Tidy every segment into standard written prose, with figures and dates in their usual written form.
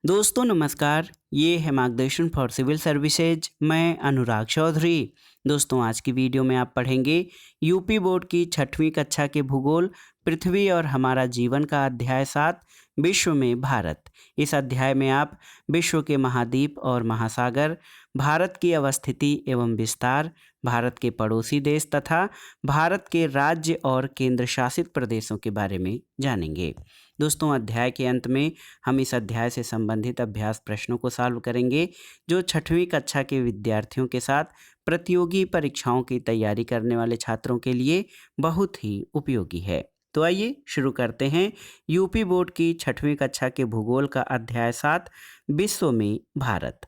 दोस्तों नमस्कार। ये है मार्गदर्शन फॉर सिविल सर्विसेज। मैं अनुराग चौधरी। दोस्तों आज की वीडियो में आप पढ़ेंगे यूपी बोर्ड की 6वीं कक्षा के भूगोल पृथ्वी और हमारा जीवन का अध्याय 7 विश्व में भारत। इस अध्याय में आप विश्व के महाद्वीप और महासागर, भारत की अवस्थिति एवं विस्तार, भारत के पड़ोसी देश तथा भारत के राज्य और केंद्र शासित प्रदेशों के बारे में जानेंगे। दोस्तों अध्याय के अंत में हम इस अध्याय से संबंधित अभ्यास प्रश्नों को सॉल्व करेंगे जो 6वीं कक्षा के विद्यार्थियों के साथ प्रतियोगी परीक्षाओं की तैयारी करने वाले छात्रों के लिए बहुत ही उपयोगी है। तो आइए शुरू करते हैं यूपी बोर्ड की 6वीं कक्षा के भूगोल का अध्याय 7 विश्व में भारत।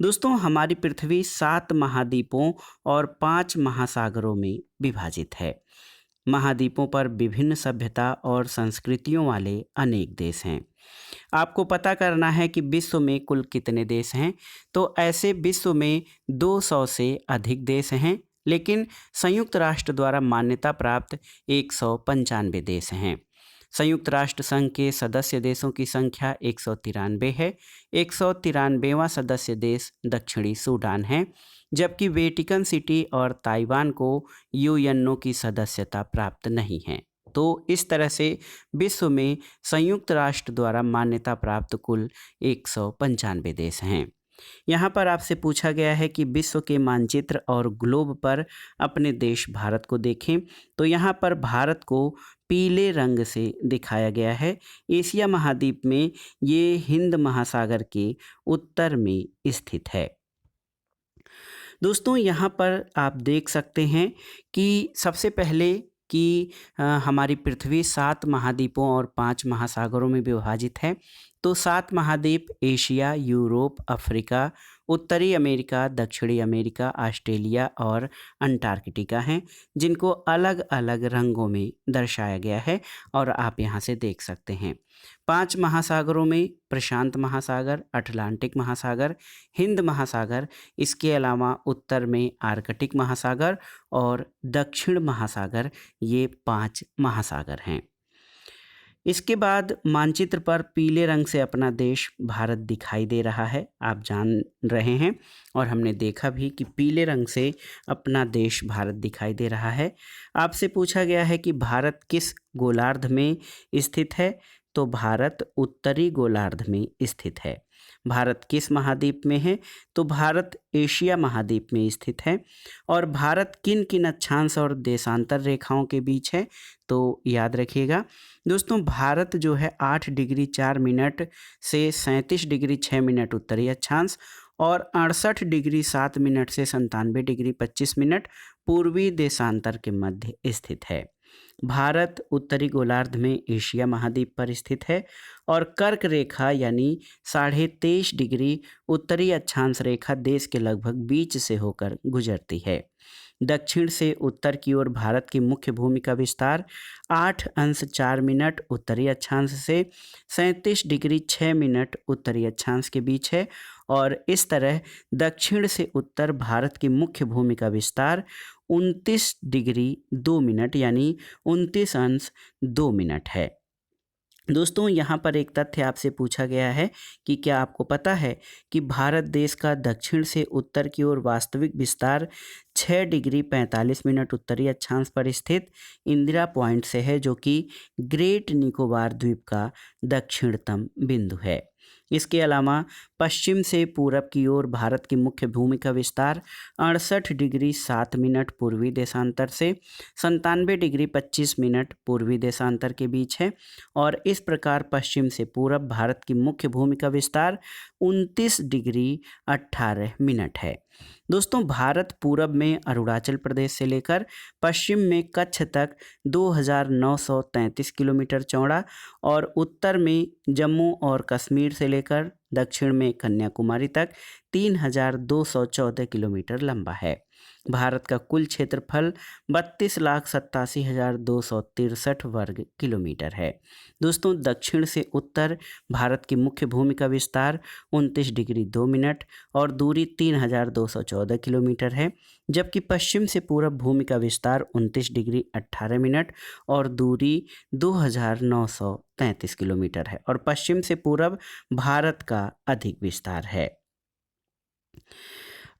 दोस्तों हमारी पृथ्वी 7 महाद्वीपों और 5 महासागरों में विभाजित है। महाद्वीपों पर विभिन्न सभ्यता और संस्कृतियों वाले अनेक देश हैं। आपको पता करना है कि विश्व में कुल कितने देश हैं। तो ऐसे विश्व में 200 से अधिक देश हैं, लेकिन संयुक्त राष्ट्र द्वारा मान्यता प्राप्त 195 देश हैं। संयुक्त राष्ट्र संघ के सदस्य देशों की संख्या 193 है। 193वां सदस्य देश दक्षिणी सूडान है, जबकि वेटिकन सिटी और ताइवान को यूएनओ की सदस्यता प्राप्त नहीं है। तो इस तरह से विश्व में संयुक्त राष्ट्र द्वारा मान्यता प्राप्त कुल 195 देश हैं। यहाँ पर आपसे पूछा गया है कि विश्व के मानचित्र और ग्लोब पर अपने देश भारत को देखें। तो यहाँ पर भारत को पीले रंग से दिखाया गया है। एशिया महाद्वीप में ये हिंद महासागर के उत्तर में स्थित है। दोस्तों यहाँ पर आप देख सकते हैं कि सबसे पहले कि हमारी पृथ्वी 7 महाद्वीपों और 5 महासागरों में विभाजित है। तो 7 महाद्वीप एशिया, यूरोप, अफ्रीका, उत्तरी अमेरिका, दक्षिणी अमेरिका, ऑस्ट्रेलिया और अंटार्कटिका हैं, जिनको अलग अलग रंगों में दर्शाया गया है और आप यहाँ से देख सकते हैं। 5 महासागरों में प्रशांत महासागर, अटलांटिक महासागर, हिंद महासागर, इसके अलावा उत्तर में आर्कटिक महासागर और दक्षिण महासागर, ये 5 महासागर हैं। इसके बाद मानचित्र पर पीले रंग से अपना देश भारत दिखाई दे रहा है, आप जान रहे हैं और हमने देखा भी कि पीले रंग से अपना देश भारत दिखाई दे रहा है। आपसे पूछा गया है कि भारत किस गोलार्ध में स्थित है। तो भारत उत्तरी गोलार्ध में स्थित है। भारत किस महाद्वीप में है। तो भारत एशिया महाद्वीप में स्थित है। और भारत किन किन अक्षांश और देशांतर रेखाओं के बीच है। तो याद रखिएगा दोस्तों, भारत जो है 8 डिग्री 4 मिनट से 37 डिग्री 6 मिनट उत्तरी अक्षांश और 68 डिग्री 7 मिनट से 97 डिग्री 25 मिनट पूर्वी देशांतर के मध्य स्थित है। भारत उत्तरी गोलार्ध में एशिया महाद्वीप पर स्थित है और कर्क रेखा यानी 23.5 डिग्री उत्तरी अक्षांश रेखा देश के लगभग बीच से होकर गुजरती है। दक्षिण से उत्तर की ओर भारत की मुख्य भूमि का विस्तार 8 अंश 4 मिनट उत्तरी अक्षांश से 37 डिग्री 6 मिनट उत्तरी अक्षांश के बीच है और इस तरह दक्षिण से उत्तर भारत की मुख्य भूमि का विस्तार 29 डिग्री 2 मिनट यानी 29 अंश 2 मिनट है। दोस्तों यहाँ पर एक तथ्य आपसे पूछा गया है कि क्या आपको पता है कि भारत देश का दक्षिण से उत्तर की ओर वास्तविक विस्तार 6 डिग्री 45 मिनट उत्तरी अक्षांश पर स्थित इंदिरा पॉइंट से है, जो कि ग्रेट निकोबार द्वीप का दक्षिणतम बिंदु है। इसके अलावा पश्चिम से पूरब की ओर भारत की मुख्य भूमि का विस्तार 68 डिग्री 7 मिनट पूर्वी देशांतर से 97 डिग्री 25 मिनट पूर्वी देशांतर के बीच है और इस प्रकार पश्चिम से पूरब भारत की मुख्य भूमि का विस्तार 29 डिग्री 18 मिनट है। दोस्तों भारत पूरब में अरुणाचल प्रदेश से लेकर पश्चिम में कच्छ तक 2933 किलोमीटर चौड़ा और उत्तर में जम्मू और कश्मीर से लेकर दक्षिण में कन्याकुमारी तक 3214 किलोमीटर लंबा है। भारत का कुल क्षेत्रफल 32,87,263 वर्ग किलोमीटर है। दोस्तों, दक्षिण से उत्तर भारत की मुख्य भूमि का विस्तार 29 डिग्री 2 मिनट और दूरी 3,214 किलोमीटर है, जबकि पश्चिम से पूरब भूमि का विस्तार 29 डिग्री 18 मिनट और दूरी 2,933 किलोमीटर है और पश्चिम से पूरब भारत का अधिक विस्तार है।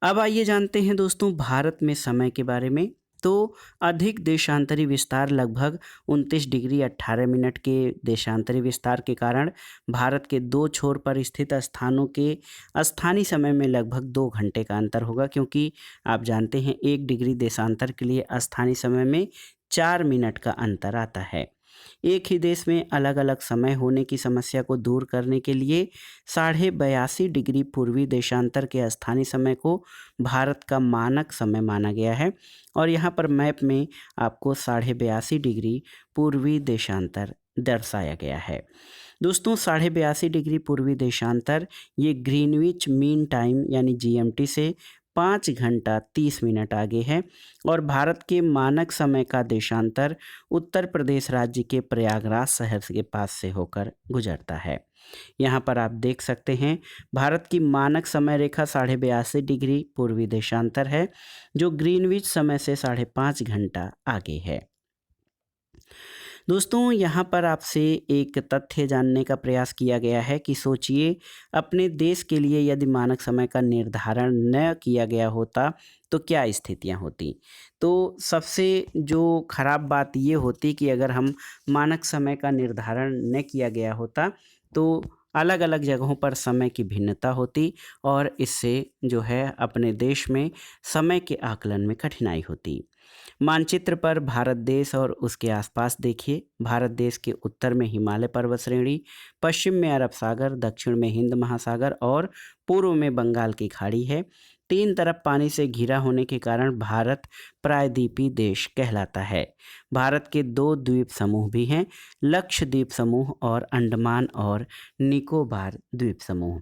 अब आइए जानते हैं दोस्तों भारत में समय के बारे में। तो अधिक देशांतरी विस्तार लगभग 29 डिग्री 18 मिनट के देशांतरी विस्तार के कारण भारत के दो छोर पर स्थित स्थानों के स्थानीय समय में लगभग 2 घंटे का अंतर होगा, क्योंकि आप जानते हैं 1 डिग्री देशांतर के लिए स्थानीय समय में 4 मिनट का अंतर आता है। एक ही देश में अलग अलग समय होने की समस्या को दूर करने के लिए 82.5 डिग्री पूर्वी देशांतर के स्थानीय समय को भारत का मानक समय माना गया है और यहाँ पर मैप में आपको 82.5 डिग्री पूर्वी देशांतर दर्शाया गया है। दोस्तों, 82.5 डिग्री पूर्वी देशांतर ये ग्रीनविच मीन टाइम यानी GMT से 5 घंटा 30 मिनट आगे है और भारत के मानक समय का देशांतर उत्तर प्रदेश राज्य के प्रयागराज शहर के पास से होकर गुजरता है। यहाँ पर आप देख सकते हैं भारत की मानक समय रेखा 82.5 डिग्री पूर्वी देशांतर है, जो ग्रीनविच समय से 5.5 घंटा आगे है। दोस्तों, यहाँ पर आपसे एक तथ्य जानने का प्रयास किया गया है कि सोचिए अपने देश के लिए यदि मानक समय का निर्धारण न किया गया होता तो क्या स्थितियाँ होती। तो सबसे जो खराब बात ये होती कि अगर हम मानक समय का निर्धारण न किया गया होता तो अलग अलग जगहों पर समय की भिन्नता होती और इससे जो है अपने देश में समय के आकलन में कठिनाई होती। मानचित्र पर भारत देश और उसके आसपास देखिए। भारत देश के उत्तर में हिमालय पर्वत श्रेणी, पश्चिम में अरब सागर, दक्षिण में हिंद महासागर और पूर्व में बंगाल की खाड़ी है। 3 तरफ पानी से घिरा होने के कारण भारत प्रायद्वीपीय देश कहलाता है। भारत के 2 द्वीप समूह भी हैं, लक्षद्वीप समूह और अंडमान और निकोबार द्वीप समूह।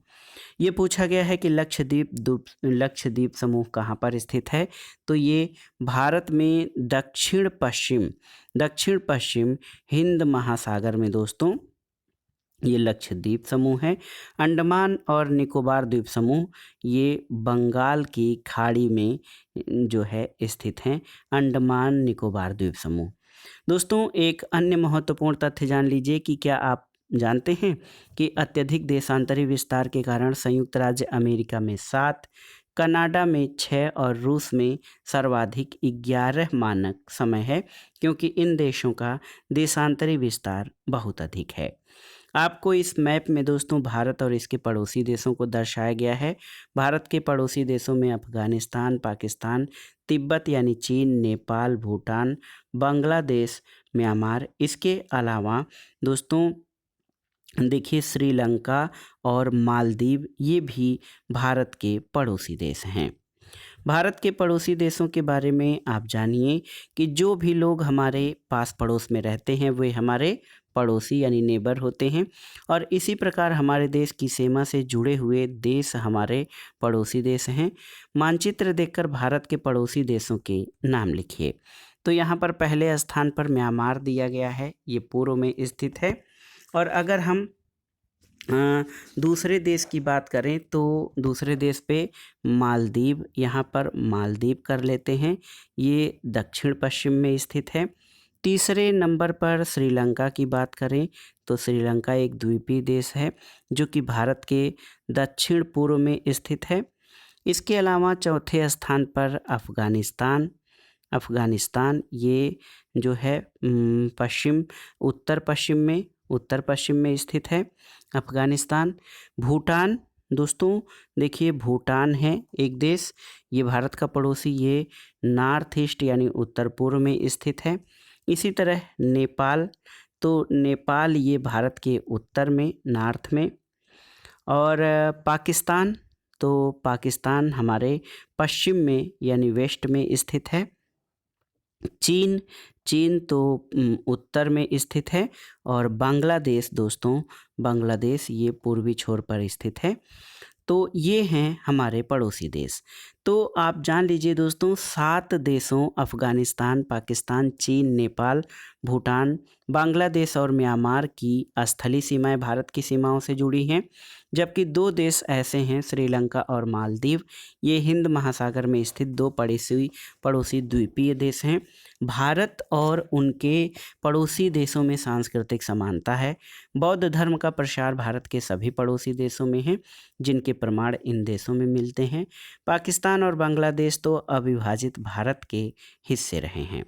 ये पूछा गया है कि लक्षद्वीप समूह कहाँ पर स्थित है, तो ये भारत में दक्षिण पश्चिम हिंद महासागर में दोस्तों ये लक्षद्वीप समूह है। अंडमान और निकोबार द्वीप समूह ये बंगाल की खाड़ी में जो है स्थित हैं, अंडमान निकोबार द्वीप समूह। दोस्तों, एक अन्य महत्वपूर्ण तथ्य जान लीजिए कि क्या आप जानते हैं कि अत्यधिक देशांतरी विस्तार के कारण संयुक्त राज्य अमेरिका में 7, कनाडा में 6 और रूस में सर्वाधिक 11 मानक समय है, क्योंकि इन देशों का देशांतरी विस्तार बहुत अधिक है। आपको इस मैप में दोस्तों भारत और इसके पड़ोसी देशों को दर्शाया गया है। भारत के पड़ोसी देशों में अफगानिस्तान, पाकिस्तान, तिब्बत यानी चीन, नेपाल, भूटान, बांग्लादेश, म्यांमार, इसके अलावा दोस्तों देखिए श्रीलंका और मालदीव ये भी भारत के पड़ोसी देश हैं। भारत के पड़ोसी देशों के बारे में आप जानिए कि जो भी लोग हमारे पास पड़ोस में रहते हैं वे हमारे पड़ोसी यानी नेबर होते हैं और इसी प्रकार हमारे देश की सीमा से जुड़े हुए देश हमारे पड़ोसी देश हैं। मानचित्र देखकर भारत के पड़ोसी देशों के नाम लिखिए। तो यहाँ पर पहले स्थान पर म्यांमार दिया गया है, ये पूर्व में स्थित है। और अगर हम दूसरे देश की बात करें तो दूसरे देश पे मालदीव, यहाँ पर मालदीव कर लेते हैं, ये दक्षिण पश्चिम में स्थित है। तीसरे नंबर पर श्रीलंका की बात करें तो श्रीलंका एक द्वीपीय देश है जो कि भारत के दक्षिण पूर्व में स्थित है। इसके अलावा चौथे स्थान पर अफ़गानिस्तान ये जो है उत्तर पश्चिम में स्थित है अफ़गानिस्तान। भूटान दोस्तों देखिए, भूटान है एक देश, ये भारत का पड़ोसी, ये नॉर्थ ईस्ट यानी उत्तर पूर्व में स्थित है। इसी तरह नेपाल, तो नेपाल ये भारत के उत्तर में नॉर्थ में। और पाकिस्तान, तो पाकिस्तान हमारे पश्चिम में यानी वेस्ट में स्थित है। चीन तो उत्तर में स्थित है। और बांग्लादेश दोस्तों, बांग्लादेश ये पूर्वी छोर पर स्थित है। तो ये हैं हमारे पड़ोसी देश। तो आप जान लीजिए दोस्तों, 7 देशों अफ़गानिस्तान, पाकिस्तान, चीन, नेपाल, भूटान, बांग्लादेश और म्यांमार की स्थलीय सीमाएँ भारत की सीमाओं से जुड़ी हैं। जबकि 2 देश ऐसे हैं, श्रीलंका और मालदीव। ये हिंद महासागर में स्थित 2 पड़ोसी द्वीपीय देश हैं। भारत और उनके पड़ोसी देशों में सांस्कृतिक समानता है। बौद्ध धर्म का प्रसार भारत के सभी पड़ोसी देशों में है, जिनके प्रमाण इन देशों में मिलते हैं। पाकिस्तान और बांग्लादेश तो अविभाजित भारत के हिस्से रहे हैं।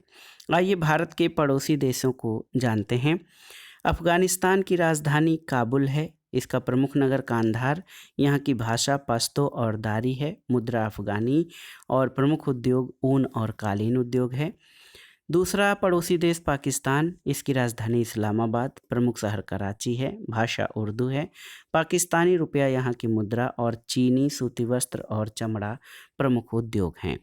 आइए भारत के पड़ोसी देशों को जानते हैं। अफ़गानिस्तान की राजधानी काबुल है। इसका प्रमुख नगर कांधार। यहाँ की भाषा पश्तो और दारी है। मुद्रा अफ़गानी और प्रमुख उद्योग ऊन और कालीन उद्योग है। दूसरा पड़ोसी देश पाकिस्तान। इसकी राजधानी इस्लामाबाद। प्रमुख शहर कराची है। भाषा उर्दू है। पाकिस्तानी रुपया यहाँ की मुद्रा और चीनी सूती वस्त्र और चमड़ा प्रमुख उद्योग हैं।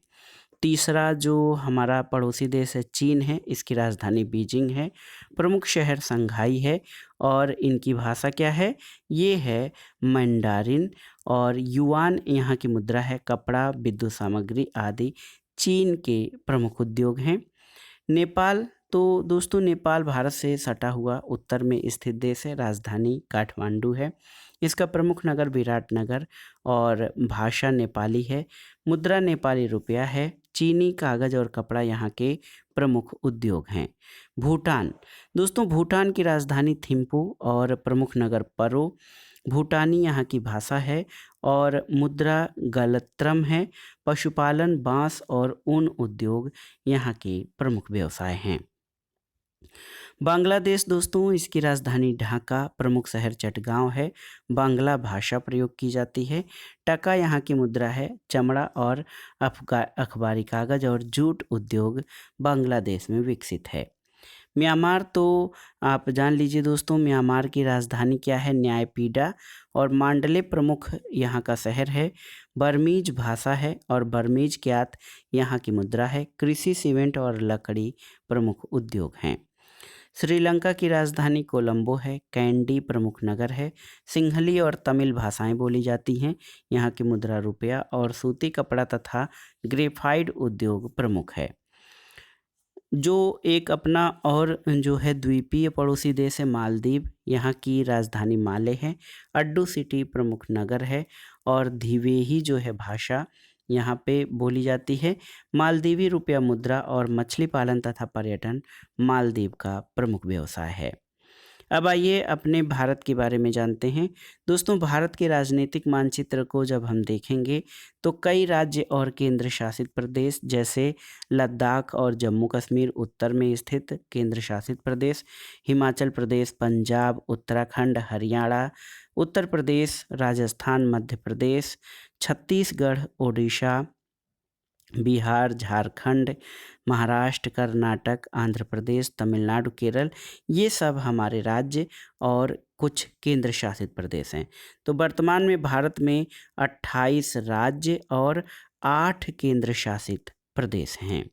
तीसरा जो हमारा पड़ोसी देश है चीन है। इसकी राजधानी बीजिंग है। प्रमुख शहर संघाई है और इनकी भाषा क्या है? ये है मैंडारिन और युआन यहाँ की मुद्रा है। कपड़ा, विद्युत सामग्री आदि चीन के प्रमुख उद्योग हैं। नेपाल, तो दोस्तों नेपाल भारत से सटा हुआ उत्तर में स्थित देश है। राजधानी काठमांडू है। इसका प्रमुख नगर विराटनगर और भाषा नेपाली है। मुद्रा नेपाली रुपया है। चीनी कागज़ और कपड़ा यहाँ के प्रमुख उद्योग हैं। भूटान, दोस्तों भूटान की राजधानी थिम्पू और प्रमुख नगर परो। भूटानी यहाँ की भाषा है और मुद्रा गलत्रम है। पशुपालन, बांस और ऊन उद्योग यहाँ के प्रमुख व्यवसाय हैं। बांग्लादेश, दोस्तों इसकी राजधानी ढाका, प्रमुख शहर चटगांव है। बांग्ला भाषा प्रयोग की जाती है। टका यहाँ की मुद्रा है। चमड़ा और अखबारी कागज़ और जूट उद्योग बांग्लादेश में विकसित है। म्यांमार, तो आप जान लीजिए दोस्तों, म्यांमार की राजधानी क्या है? न्यायपीडा और मांडले प्रमुख यहाँ का शहर है। बर्मीज भाषा है और बर्मीज क्यात यहाँ की मुद्रा है। कृषि, सीमेंट और लकड़ी प्रमुख उद्योग हैं। श्रीलंका की राजधानी कोलंबो है। कैंडी प्रमुख नगर है। सिंहली और तमिल भाषाएं बोली जाती हैं। यहाँ की मुद्रा रुपया और सूती कपड़ा तथा ग्रेफाइट उद्योग प्रमुख है। जो एक अपना और जो है द्वीपीय पड़ोसी देश है मालदीव। यहाँ की राजधानी माले है। अड्डू सिटी प्रमुख नगर है और धिवेही जो है भाषा यहाँ पे बोली जाती है। मालदीवी रुपया मुद्रा और मछली पालन तथा पर्यटन मालदीव का प्रमुख व्यवसाय है। अब आइए अपने भारत के बारे में जानते हैं। दोस्तों भारत के राजनीतिक मानचित्र को जब हम देखेंगे तो कई राज्य और केंद्र शासित प्रदेश जैसे लद्दाख और जम्मू कश्मीर उत्तर में स्थित केंद्र शासित प्रदेश, हिमाचल प्रदेश, पंजाब, उत्तराखंड, हरियाणा, उत्तर प्रदेश, राजस्थान, मध्य प्रदेश, छत्तीसगढ़, ओडिशा, बिहार, झारखंड, महाराष्ट्र, कर्नाटक, आंध्र प्रदेश, तमिलनाडु, केरल, ये सब हमारे राज्य और कुछ केंद्र शासित प्रदेश हैं। तो वर्तमान में भारत में 28 राज्य और 8 केंद्र शासित प्रदेश हैं।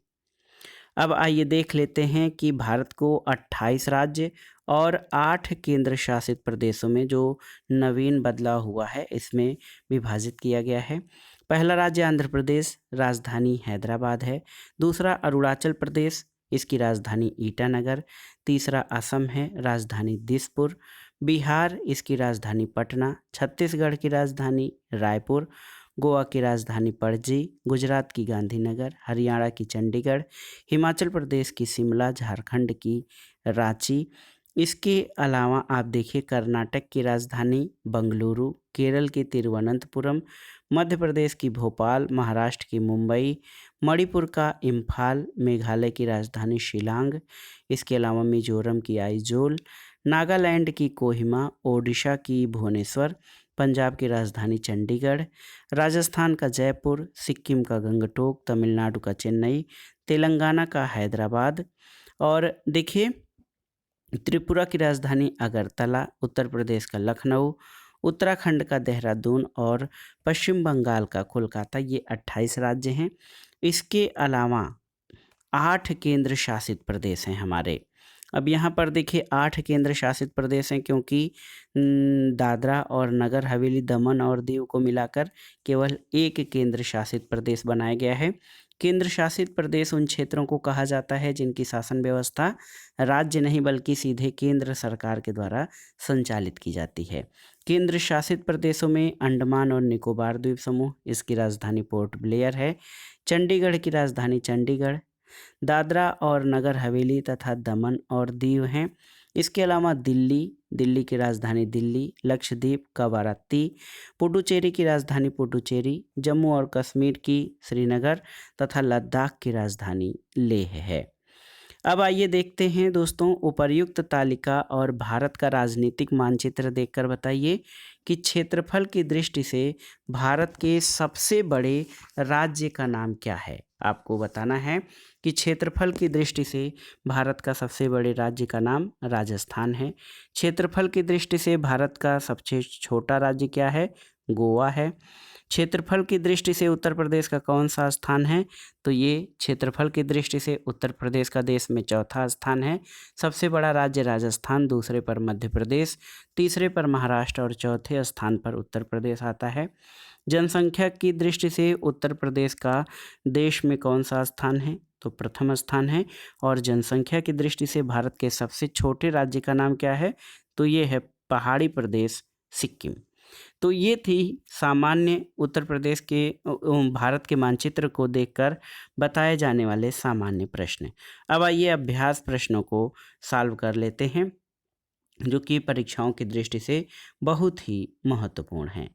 अब आइए देख लेते हैं कि भारत को 28 राज्य और 8 केंद्र शासित प्रदेशों में जो नवीन बदलाव हुआ है इसमें विभाजित किया गया है। पहला राज्य आंध्र प्रदेश, राजधानी हैदराबाद है। दूसरा अरुणाचल प्रदेश, इसकी राजधानी ईटानगर। तीसरा असम है, राजधानी दिसपुर। बिहार, इसकी राजधानी पटना। छत्तीसगढ़ की राजधानी रायपुर। गोवा की राजधानी पणजी। गुजरात की गांधीनगर। हरियाणा की चंडीगढ़। हिमाचल प्रदेश की शिमला। झारखंड की रांची। इसके अलावा आप देखिए कर्नाटक की राजधानी बंगलुरु। केरल की तिरुवनंतपुरम। मध्य प्रदेश की भोपाल। महाराष्ट्र की मुंबई। मणिपुर का इम्फाल। मेघालय की राजधानी शिलांग। इसके अलावा मिजोरम की आइजोल। नागालैंड की कोहिमा। ओडिशा की भुवनेश्वर। पंजाब की राजधानी चंडीगढ़। राजस्थान का जयपुर। सिक्किम का गंगटोक। तमिलनाडु का चेन्नई। तेलंगाना का हैदराबाद। और देखिए त्रिपुरा की राजधानी अगरतला। उत्तर प्रदेश का लखनऊ। उत्तराखंड का देहरादून और पश्चिम बंगाल का कोलकाता। ये 28 राज्य हैं। इसके अलावा 8 केंद्र शासित प्रदेश हैं हमारे। अब यहाँ पर देखिए 8 केंद्र शासित प्रदेश हैं, क्योंकि दादरा और नगर हवेली, दमन और दीव को मिलाकर केवल एक केंद्र शासित प्रदेश बनाया गया है। केंद्र शासित प्रदेश उन क्षेत्रों को कहा जाता है जिनकी शासन व्यवस्था राज्य नहीं बल्कि सीधे केंद्र सरकार के द्वारा संचालित की जाती है। केंद्र शासित प्रदेशों में अंडमान और निकोबार द्वीप समूह, इसकी राजधानी पोर्ट ब्लेयर है। चंडीगढ़ की राजधानी चंडीगढ़। दादरा और नगर हवेली तथा दमन और दीव हैं। इसके अलावा दिल्ली की राजधानी दिल्ली, लक्षद्वीप कवारत्ती, पुडुचेरी की राजधानी पुडुचेरी, जम्मू और कश्मीर की श्रीनगर तथा लद्दाख की राजधानी लेह है। अब आइए देखते हैं दोस्तों, उपर्युक्त तालिका और भारत का राजनीतिक मानचित्र देखकर बताइए कि क्षेत्रफल की दृष्टि से भारत के सबसे बड़े राज्य का नाम क्या है। आपको बताना है कि क्षेत्रफल की दृष्टि से भारत का सबसे बड़े राज्य का नाम राजस्थान है। क्षेत्रफल की दृष्टि से भारत का सबसे छोटा राज्य क्या है? गोवा है। क्षेत्रफल की दृष्टि से उत्तर प्रदेश का कौन सा स्थान है? तो ये क्षेत्रफल की दृष्टि से उत्तर प्रदेश का देश में चौथा स्थान है। सबसे बड़ा राज्य राजस्थान, दूसरे पर मध्य प्रदेश, तीसरे पर महाराष्ट्र और चौथे स्थान पर उत्तर प्रदेश आता है। जनसंख्या की दृष्टि से उत्तर प्रदेश का देश में कौन सा स्थान है? तो प्रथम स्थान है। और जनसंख्या की दृष्टि से भारत के सबसे छोटे राज्य का नाम क्या है? तो ये है पहाड़ी प्रदेश सिक्किम। तो ये थी सामान्य उत्तर प्रदेश के भारत के मानचित्र को देखकर बताए जाने वाले सामान्य प्रश्न। अब आइए अभ्यास प्रश्नों को सॉल्व कर लेते हैं, जो कि परीक्षाओं की दृष्टि से बहुत ही महत्वपूर्ण हैं।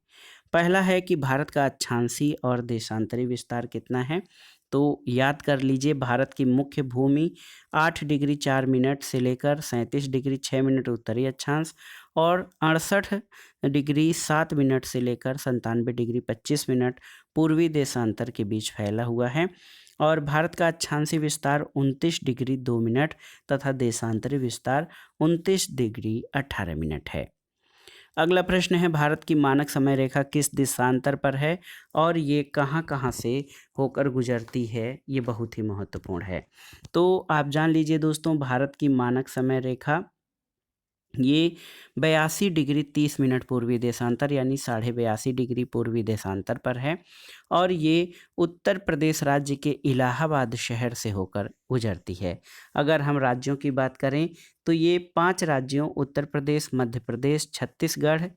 पहला है कि भारत का अक्षांशीय और देशांतरी विस्तार कितना है? तो याद कर लीजिए, भारत की मुख्य भूमि 8 डिग्री 4 मिनट से लेकर 37 डिग्री 6 मिनट उत्तरी अक्षांश और 68 डिग्री 7 मिनट से लेकर 97 डिग्री 25 मिनट पूर्वी देशांतर के बीच फैला हुआ है। और भारत का अक्षांशीय विस्तार 29 डिग्री 2 मिनट तथा देशांतरी विस्तार 29 डिग्री 18 मिनट है। अगला प्रश्न है, भारत की मानक समय रेखा किस देशांतर पर है और ये कहाँ कहाँ से होकर गुजरती है? ये बहुत ही महत्वपूर्ण है। तो आप जान लीजिए दोस्तों, भारत की मानक समय रेखा ये 82 डिग्री 30 मिनट पूर्वी देशांतर यानी 82.5 डिग्री पूर्वी देशांतर पर है। और ये उत्तर प्रदेश राज्य के इलाहाबाद शहर से होकर गुजरती है। अगर हम राज्यों की बात करें तो ये 5 राज्यों उत्तर प्रदेश, मध्य प्रदेश, छत्तीसगढ़,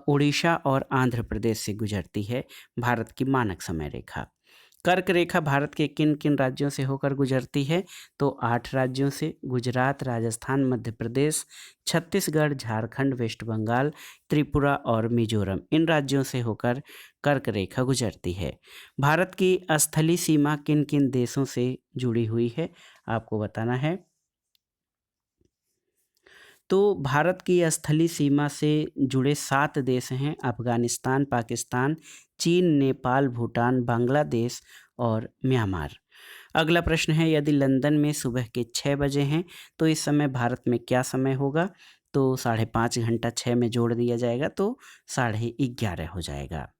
उड़ीसा और आंध्र प्रदेश से गुजरती है भारत की मानक समय रेखा। कर्क रेखा भारत के किन किन राज्यों से होकर गुजरती है? तो 8 राज्यों से, गुजरात, राजस्थान, मध्य प्रदेश, छत्तीसगढ़, झारखंड, वेस्ट बंगाल, त्रिपुरा और मिजोरम, इन राज्यों से होकर कर्क रेखा गुजरती है। भारत की स्थलीय सीमा किन किन देशों से जुड़ी हुई है? आपको बताना है। तो भारत की स्थलीय सीमा से जुड़े 7 देश हैं: अफगानिस्तान, पाकिस्तान, चीन, नेपाल, भूटान, बांग्लादेश और म्यांमार। अगला प्रश्न है, यदि लंदन में सुबह के 6 बजे हैं तो इस समय भारत में क्या समय होगा? तो 5.5 घंटा 6 में जोड़ दिया जाएगा तो 11:30 हो जाएगा।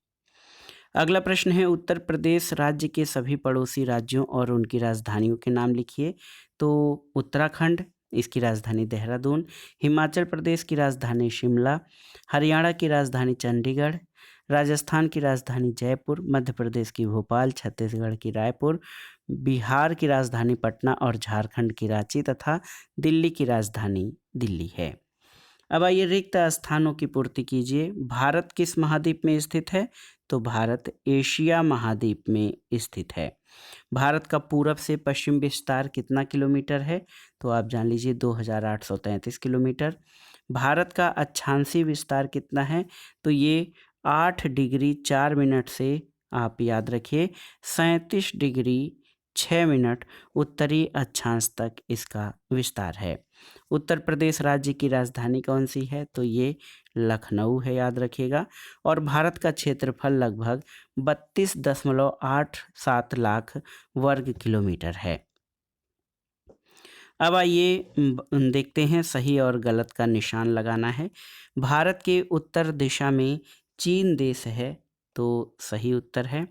अगला प्रश्न है, उत्तर प्रदेश राज्य के सभी पड़ोसी राज्यों और उनकी राजधानियों के नाम लिखिए। तो उत्तराखंड, इसकी राजधानी देहरादून, हिमाचल प्रदेश की राजधानी शिमला, हरियाणा की राजधानी चंडीगढ़, राजस्थान की राजधानी जयपुर, मध्य प्रदेश की भोपाल, छत्तीसगढ़ की रायपुर, बिहार की राजधानी पटना और झारखंड की रांची तथा दिल्ली की राजधानी दिल्ली है। अब आइए रिक्त स्थानों की पूर्ति कीजिए। भारत किस महाद्वीप में स्थित है? तो भारत एशिया महाद्वीप में स्थित है। भारत का पूरब से पश्चिम विस्तार कितना किलोमीटर है? तो आप जान लीजिए 2833 किलोमीटर। भारत का अक्षांशीय विस्तार कितना है? तो ये 8 डिग्री 4 मिनट से, आप याद रखिए, 37 डिग्री 6 मिनट उत्तरी अक्षांश तक इसका विस्तार है। उत्तर प्रदेश राज्य की राजधानी कौन सी है? तो ये लखनऊ है, याद रखिएगा। और भारत का क्षेत्रफल लगभग 32.87 लाख वर्ग किलोमीटर है। अब आइए देखते हैं, सही और गलत का निशान लगाना है। भारत के उत्तर दिशा में चीन देश है, तो सही उत्तर है।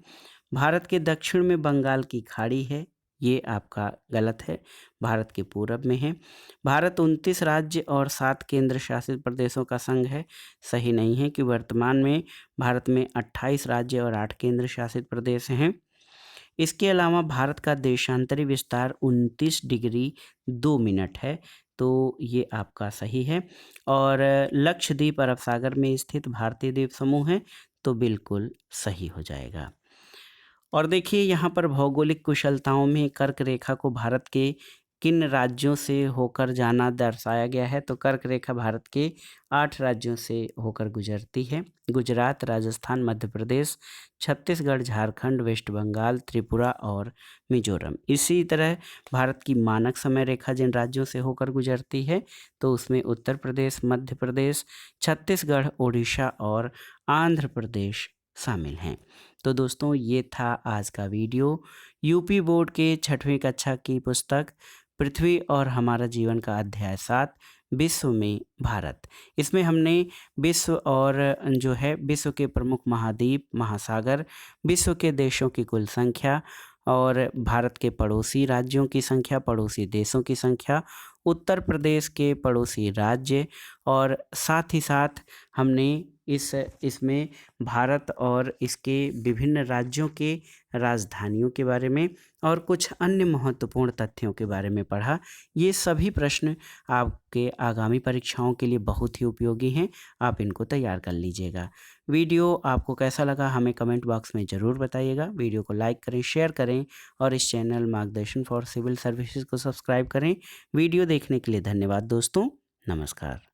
भारत के दक्षिण में बंगाल की खाड़ी है, ये आपका गलत है, भारत के पूरब में है। भारत 29 राज्य और 7 केंद्र शासित प्रदेशों का संघ है, सही नहीं है कि वर्तमान में भारत में 28 राज्य और 8 केंद्र शासित प्रदेश हैं। इसके अलावा भारत का देशांतरी विस्तार 29 डिग्री 2 मिनट है, तो ये आपका सही है। और लक्षद्वीप अरब सागर में स्थित भारतीय द्वीप समूह है, तो बिल्कुल सही हो जाएगा। और देखिए यहाँ पर भौगोलिक कुशलताओं में कर्क रेखा को भारत के किन राज्यों से होकर जाना दर्शाया गया है, तो कर्क रेखा भारत के 8 राज्यों से होकर गुजरती है। गुजरात, राजस्थान, मध्य प्रदेश, छत्तीसगढ़, झारखंड, वेस्ट बंगाल, त्रिपुरा और मिजोरम। इसी तरह भारत की मानक समय रेखा जिन राज्यों से होकर गुजरती है, तो उसमें उत्तर प्रदेश, मध्य प्रदेश, छत्तीसगढ़, उड़ीसा और आंध्र प्रदेश शामिल हैं। तो दोस्तों ये था आज का वीडियो। यूपी बोर्ड के 6वीं कक्षा की पुस्तक पृथ्वी और हमारा जीवन का अध्याय 7 विश्व में भारत। इसमें हमने विश्व और जो है विश्व के प्रमुख महाद्वीप, महासागर, विश्व के देशों की कुल संख्या और भारत के पड़ोसी राज्यों की संख्या, पड़ोसी देशों की संख्या, उत्तर प्रदेश के पड़ोसी राज्य और साथ ही साथ हमने इसमें भारत और इसके विभिन्न राज्यों के राजधानियों के बारे में और कुछ अन्य महत्वपूर्ण तथ्यों के बारे में पढ़ा। ये सभी प्रश्न आपके आगामी परीक्षाओं के लिए बहुत ही उपयोगी हैं, आप इनको तैयार कर लीजिएगा। वीडियो आपको कैसा लगा हमें कमेंट बॉक्स में ज़रूर बताइएगा। वीडियो को लाइक करें, शेयर करें और इस चैनल मार्गदर्शन फॉर सिविल सर्विसेज को सब्सक्राइब करें। वीडियो देखने के लिए धन्यवाद दोस्तों, नमस्कार।